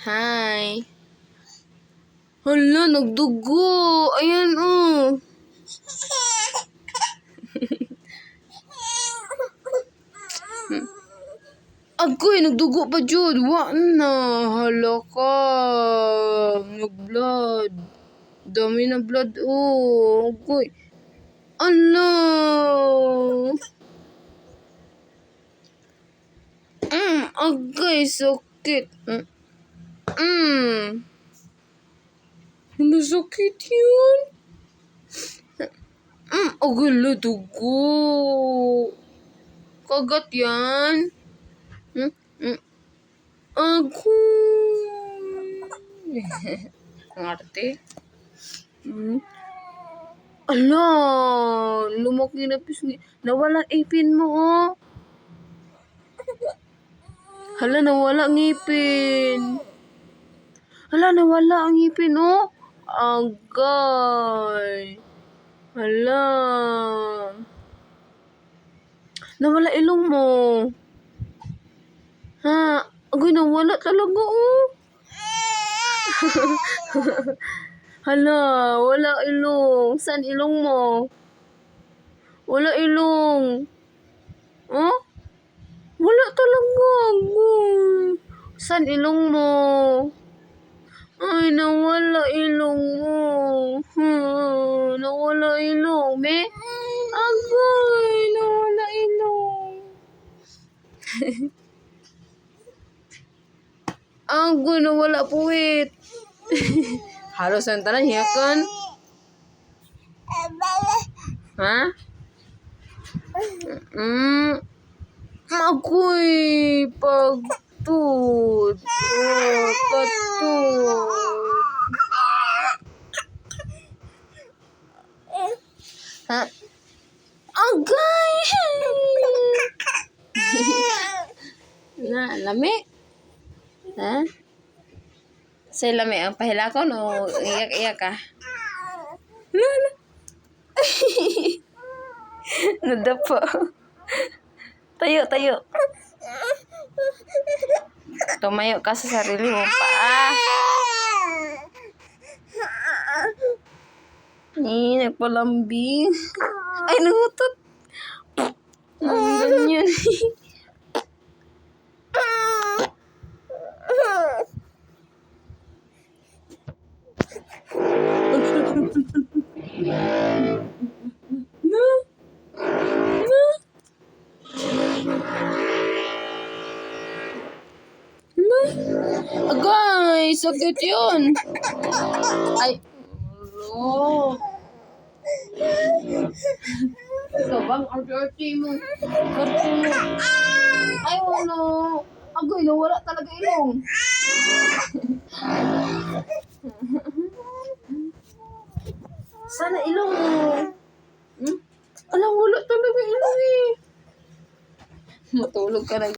Hi. Hala, nagdugo. Ayan, oh. Agoy, nagdugo pa, Jud. Wa na. Hala ka. Nag-blood. Dami na blood, oh. Agoy. Ala. Agoy, sakit. Masakit yun. Agoy, dugo. Kagat yan. Agoy. Ang arte. Ala, lumaki na pisngi. Nawala ipin mo, oh. Hala, nawala ang ipin. Hala, nawala ang ipin, oh. Agay. Hala. Nawala ilong mo. Ha? Agay, nawala talaga, oh. Hala, wala ilong. Saan ilong mo? Wala ilong. Oh? Wala talaga. Agay. Saan ilong mo? Ay, nawala ilong mo. Nawala ilong. Me? Agay, nawala ilong. Agay, nawala puwit. Halos ang tanan, hiyakan. Ha? Agoy, pagtud. Oh, pagtud. Ha? Agay! Na, lami? Ha? Say lami ang pahilakon o iyak-iyak ka? Lala. Nadapo. Tayo. Tumayo ka sa sarili mo pa. Nagpalambing. Ay, nangutot. Ganyan. Agay, sakit yun. Ay, hello. Ito bang arte mo? Ay, wala. Agay, nawala talaga ilong. Sana ilong mo. Alam, wala talaga ilong eh. Matulog ka na.